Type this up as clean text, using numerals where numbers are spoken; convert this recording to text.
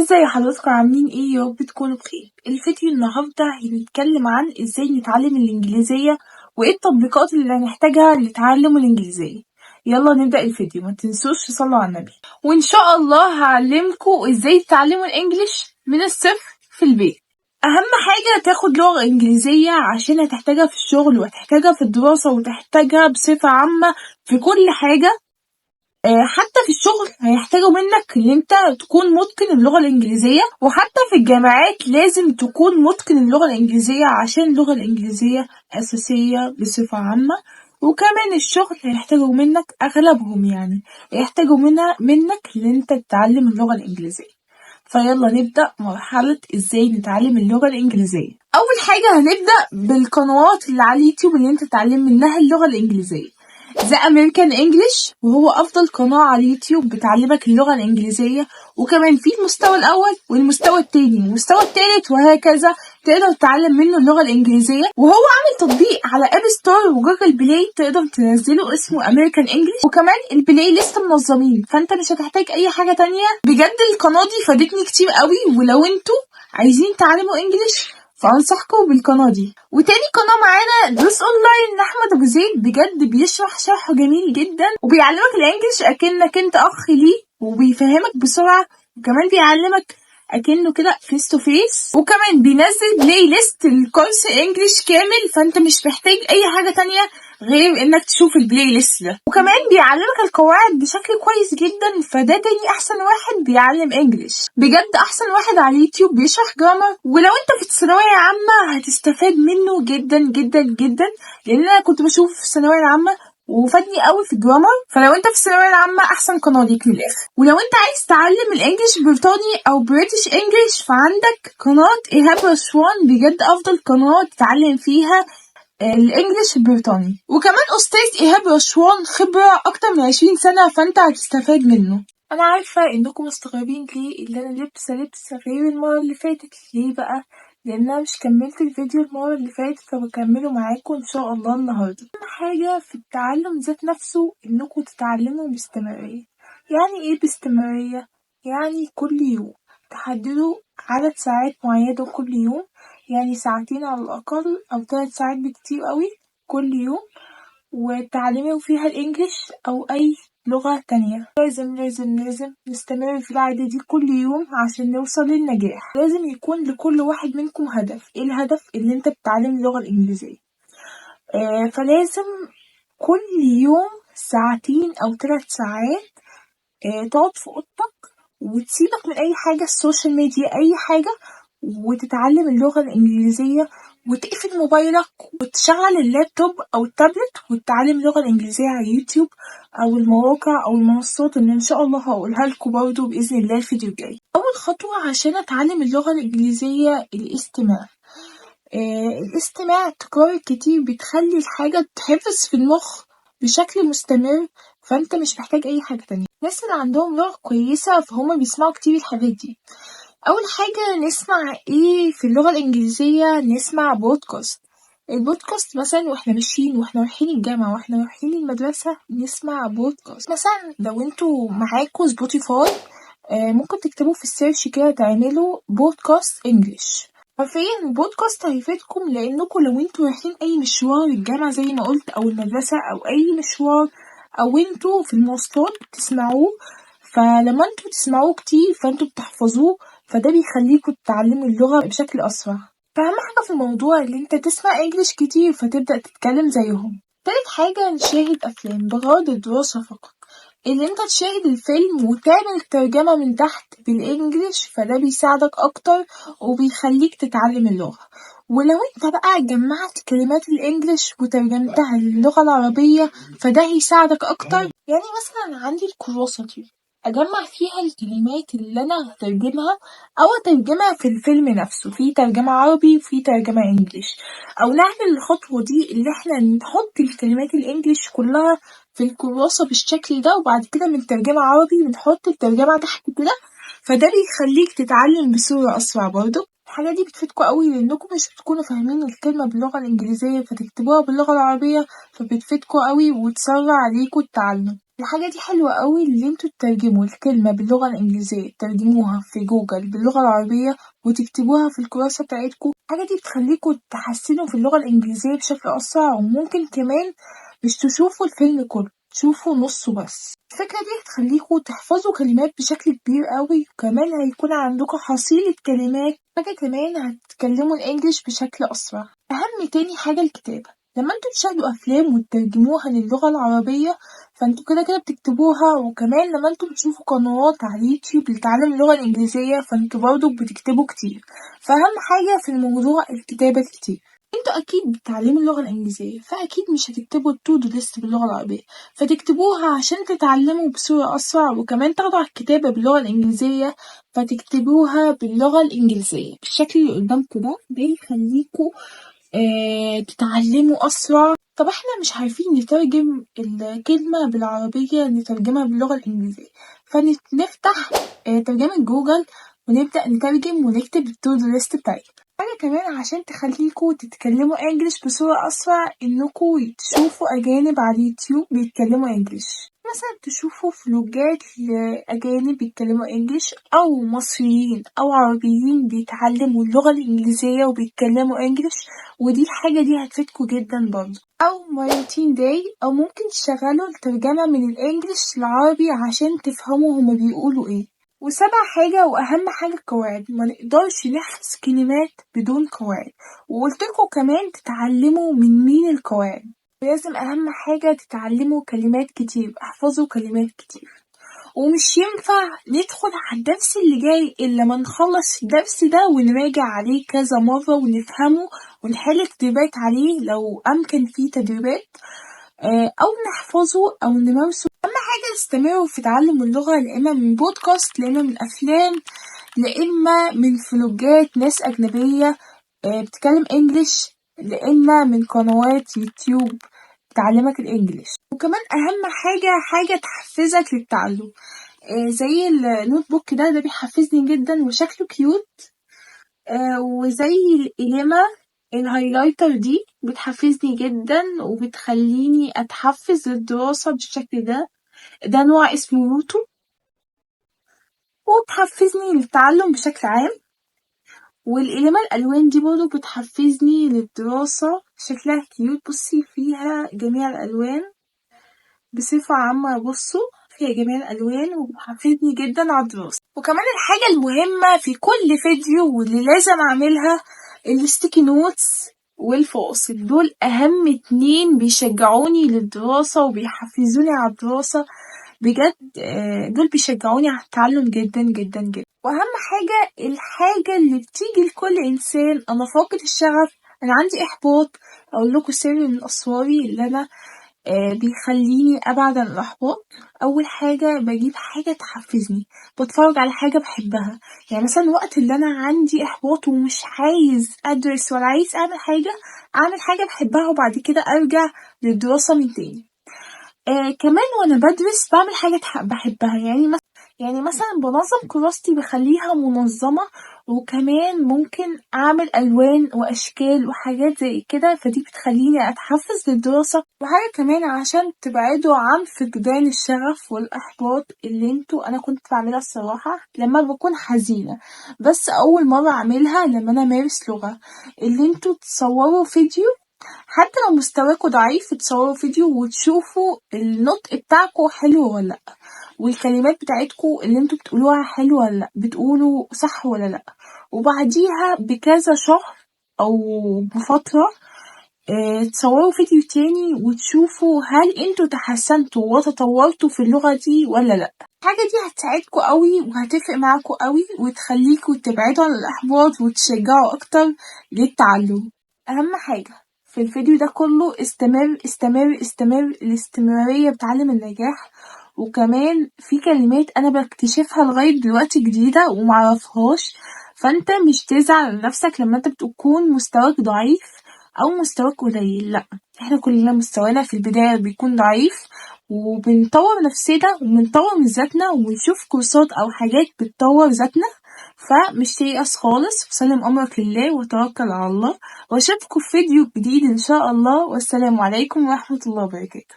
ازاي حضراتكم عاملين ايه؟ يا رب تكونوا بخير. الفيديو النهارده هنتكلم عن ازاي نتعلم الانجليزيه وايه التطبيقات اللي هنحتاجها لتعلم الانجليزيه. يلا نبدا الفيديو. ما تنسوش تصلوا على النبي. وان شاء الله هعلمكم ازاي تتعلموا الانجليش من الصفر في البيت. اهم حاجه تاخد لغه انجليزيه عشان هتحتاجها في الشغل وهتحتاجها في الدراسه وتحتاجها بصفه عامه في كل حاجه. حتى في الشغل هيحتاجوا منك ان انت تكون متقن اللغة الانجليزية، وحتى في الجامعات لازم تكون متقن اللغة الانجليزية عشان اللغة الانجليزية اساسية بصفة عامة. وكمان الشغل هيحتاجوا منك اغلبهم، يعني هيحتاجوا منك ان انت تتعلم اللغة الانجليزية. فيلا نبدأ مرحلة ازاي نتعلم اللغة الانجليزية. اول حاجة هنبدأ بالقنوات اللي على اليوتيوب اللي انت تتعلم منها اللغة الانجليزية. The American English، وهو أفضل قناة على اليوتيوب بتعلمك اللغة الإنجليزية. وكمان في المستوى الأول والمستوى التاني والمستوى التالت وهكذا، تقدر تتعلم منه اللغة الإنجليزية. وهو عامل تطبيق على أب ستور وجوجل بلاي تقدر تنزله اسمه American English، وكمان البلاي ليست منظمين، فأنت مش هتحتاج أي حاجة تانية. بجد القناة دي فادتني كتير قوي، ولو انتوا عايزين تعلموا إنجليش فأنصحكم بالقناة دي. وتاني قناة معانا دروس أونلاين لأحمد أبو زيد، بجد بيشرح شرح جميل جدا وبيعلمك الإنجليش أكنك أنت أخ ليه، وبيفهمك بسرعة، وكمان بيعلمك أكنه كده فيس تو فيس. وكمان بينزل بلاي ليست الكورس إنجليش كامل، فأنت مش محتاج أي حاجة تانية غير إنك تشوف البلاي ليست ده. وكمان بيعلمك القواعد بشكل كويس جدا، فده تاني أحسن واحد بيعلم إنجليش. بجد أحسن واحد على اليوتيوب بيشرح جرامر، ولو أنت في الثانوية عامة هتستفاد منه جدا جدا جدا، لأن أنا كنت بشوف في الثانوية العامة وفادني قوي في الجرامر. فلو انت في الثانويه العامه احسن قناه ليك للاخر. ولو انت عايز تعلم الانجليش بريطاني او بريتش انجليش فعندك قناه ايهاب رشوان، بجد افضل قناه تتعلم فيها الانجليش البريطاني. وكمان استاذ ايهاب رشوان خبره اكتر من 20 سنه، فانت هتستفاد منه. انا عارفه انكم مستغربين ليه اللي انا لبسه غير المره اللي فاتت. ليه بقى؟ لان انا مش كملت الفيديو المره اللي فاتت، فبكمله معاكم ان شاء الله النهارده. اهم حاجه في التعلم ذات نفسه انكم تتعلموا باستمراريه. يعني ايه باستمراريه؟ يعني كل يوم تحددوا عدد ساعات معينه كل يوم، يعني ساعتين على الاقل او 3 ساعات بكتير قوي كل يوم، وتعلموا فيها الانجليش او اي لغة تانية. لازم نستمر في العادة دي كل يوم عشان نوصل للنجاح. لازم يكون لكل واحد منكم هدف. ايه الهدف؟ اللي انت بتتعلم اللغة الانجليزية. فلازم كل يوم ساعتين او 3 ساعات تقعد في اوضتك وتسيبك من اي حاجة، السوشيال ميديا اي حاجة، وتتعلم اللغة الإنجليزية، وتقفل موبايلك وتشغل اللابتوب أو التابلت وتتعلم اللغة الإنجليزية على يوتيوب أو المواقع أو المنصات اللي إن شاء الله هقولها لكم برضه بإذن الله الفيديو الجاي. أول خطوة عشان أتعلم اللغة الإنجليزية الاستماع. الاستماع تكرار كتير بتخلي الحاجة تحفظ في المخ بشكل مستمر، فأنت مش محتاج أي حاجة تانية. الناس اللي عندهم لغة كويسة فهم بيسمعوا كتير الحاجات دي. أول حاجة نسمع ايه في اللغة الإنجليزية؟ نسمع بودكاست. البودكاست مثلا واحنا ماشيين واحنا رايحين الجامعة واحنا رايحين المدرسة نسمع بودكاست. مثلا لو انتوا معاكوا سبوتيفاي ممكن تكتبوا في السيرش كده تعملوا بودكاست انجليش. حرفيا البودكاست هيفيدكم، لانكم لو انتوا رايحين اي مشوار الجامعة زي ما قلت او المدرسة او اي مشوار، او انتوا في المواصلات تسمعوه، فلما انتوا تسمعوه كتير فانتوا بتحفظوه، فده بيخليكوا تتعلموا اللغة بشكل أسرع. فأهم حاجة في الموضوع اللي انت تسمع انجليش كتير فتبدأ تتكلم زيهم. تالت حاجة نشاهد أفلام بغرض الدراسة فقط. اللي انت تشاهد الفيلم وتعمل ترجمة من تحت بالانجليش، فده بيساعدك أكتر وبيخليك تتعلم اللغة. ولو انت بقى جمعت كلمات الانجليش وترجمتها للغة العربية فده هيساعدك أكتر. يعني مثلا عندي الكراسة دي أجمع فيها الكلمات اللي أنا هترجمها أو أترجمها في الفيلم نفسه، في ترجمة عربي وفي ترجمة إنجليش. أو نعمل الخطوة دي اللي احنا نحط الكلمات الإنجليش كلها في الكراسة بالشكل ده، وبعد كده من ترجمة عربي بنحط الترجمة تحت كده، فده بيخليك تتعلم بصورة أسرع برضه. الحاجة دي بتفيدكوا قوي لأنكم مش بتكونوا فاهمين الكلمة باللغة الإنجليزية فتكتبوها باللغة العربية، فبتفيدكوا قوي وتسرع عليكوا التعلم. الحاجة دي حلوة قوي اللي انتوا تترجموا الكلمة باللغة الإنجليزية، ترجموها في جوجل باللغة العربية وتكتبوها في الكراسة بتاعتكم. الحاجة دي بتخليكوا تحسنوا في اللغة الإنجليزية بشكل أسرع، وممكن كمان مش تشوفوا الفيلم كله، تشوفوا نصه بس. الفكرة دي هتخليكوا تحفظوا كلمات بشكل كبير قوي، وكمان هيكون عندكم حصيلة كلمات. حاجة كمان هتتكلموا الإنجليش بشكل أسرع. أهم تاني حاجة الكتابة. لما انتوا تشاهدوا أفلام وتترجموها للغة العربية فانتوا كده بتكتبوها، وكمان لما انتوا بتشوفوا قنوات على اليوتيوب لتعلم اللغة الإنجليزية فانتوا برضو بتكتبوا كتير. فأهم حاجة في الموضوع الكتابة كتير. انتوا أكيد بتتعلموا اللغة الإنجليزية، فأكيد مش هتكتبوا التو دو ليست باللغة العربية، فتكتبوها عشان تتعلموا بصورة أسرع، وكمان تاخدوا على الكتابة باللغة الإنجليزية فتكتبوها باللغة الإنجليزية بالشكل اللي قدامكم ده يخليكوا تتعلموا أسرع. طب احنا مش عارفين نترجم الكلمة بالعربية نترجمها باللغة الإنجليزية، فنفتح ترجمة جوجل ونبدأ نترجم ونكتب التو دو ليست بتاعتنا. حاجة كمان عشان تخليكوا تتكلموا انجليش بصورة أسرع انكوا تشوفوا أجانب على اليوتيوب بيتكلموا انجليش، مثلا تشوفوا فلوجات لأجانب بيتكلموا انجليش، أو مصريين أو عربيين بيتعلموا اللغة الإنجليزية وبيتكلموا انجليش، ودي الحاجة دي هتفيدكوا جدا برضه. أو مايوتين داي، أو ممكن تشغلوا الترجمة من الإنجليش للعربي عشان تفهموا هما بيقولوا ايه. وسابع حاجة وأهم حاجة القواعد، ما نقدرش نحفظ كلمات بدون قواعد، وقلتلكوا كمان تتعلموا من مين القواعد. لازم أهم حاجة تتعلموا كلمات كتير، احفظوا كلمات كتير. ومش ينفع ندخل على الدرس اللي جاي إلا ما نخلص الدرس ده ونراجع عليه كذا مرة ونفهمه ونحل تدريبات عليه لو أمكن فيه تدريبات، أو نحفظه أو نمارسه. أهم حاجة نستمروا في تعلم اللغة، لا إما من بودكاست، لا إما من أفلام، لا إما من فلوجات ناس أجنبية بتتكلم إنجليش، لا إما من قنوات يوتيوب تعلمك الإنجليش. وكمان أهم حاجة تحفزك للتعلم، زي النوت بوك ده بيحفزني جدا وشكله كيوت، وزي القلمة الهايلايتر دي بتحفزني جدا وبتخليني أتحفز للدراسة بالشكل ده نوع اسمه روتو، وبتحفزني للتعلم بشكل عام. والقلمة الألوان دي برضه بتحفزني للدراسة، شكلها كيوت، بصي فيها جميع الألوان بصفة عامة، بصوا فيها جميع الألوان وبتحفزني جدا على الدراسة. وكمان الحاجة المهمة في كل فيديو واللي لازم أعملها الستيكي نوتس والفواصل، دول أهم 2 بيشجعوني للدراسة وبيحفزوني على الدراسة بجد. دول بيشجعوني على التعلم جدا جدا جدا. وأهم حاجة الحاجة اللي بتيجي لكل إنسان، أنا فاقد الشغف، أنا عندي إحباط، أقول لكم سر من أسراري اللي أنا بيخليني أبعد عن الإحباط. أول حاجة بجيب حاجة تحفزني، بتفرج على حاجة بحبها. يعني مثلا وقت اللي أنا عندي إحباط ومش عايز أدرس ولا عايز أعمل حاجة بحبها، وبعد كده أرجع للدراسة من تاني. كمان وأنا بدرس بعمل حاجة بحبها، يعني مثلا بنظم كراستي بخليها منظمة، وكمان ممكن أعمل ألوان وأشكال وحاجات زي كده، فدي بتخليني أتحفز للدراسة. وحاجة كمان عشان تبعدوا عن فقدان الشغف والإحباط اللي أنا كنت بعملها الصراحة لما بكون حزينة، بس أول مرة أعملها لما أنا مارس لغة، اللي تصوروا فيديو حتى لو مستواكوا ضعيف، تصوروا فيديو وتشوفوا النطق بتاعكوا حلو ولا لأ، والكلمات بتاعتكوا اللي بتقولوها حلوة ولا لأ، بتقولوا صح ولا لأ. وبعديها بكذا شهر أو بفترة تصوروا فيديو تاني وتشوفوا هل تحسنتوا وتطورتوا في اللغة دي ولا لأ. الحاجة دي هتساعدكوا قوي وهتفرق معاكوا قوي وتخليكوا تبعدوا عن الإحباط وتشجعوا أكتر للتعلم. أهم حاجة في الفيديو ده كله استمر. الاستمرارية بتعلم النجاح. وكمان في كلمات أنا بكتشفها لغاية دلوقتي جديدة ومعرفهاش، فأنت مش تزعل نفسك لما أنت بتكون مستواك ضعيف أو مستواك قليل، لأ، احنا كلنا مستوانا في البداية بيكون ضعيف، وبنطور نفسنا وبنطور من ذاتنا وبنشوف كورسات أو حاجات بتطور ذاتنا. فمش تيأس خالص، وسلم أمرك لله وتوكل على الله، وأشوفكم في فيديو جديد إن شاء الله، والسلام عليكم ورحمة الله وبركاته.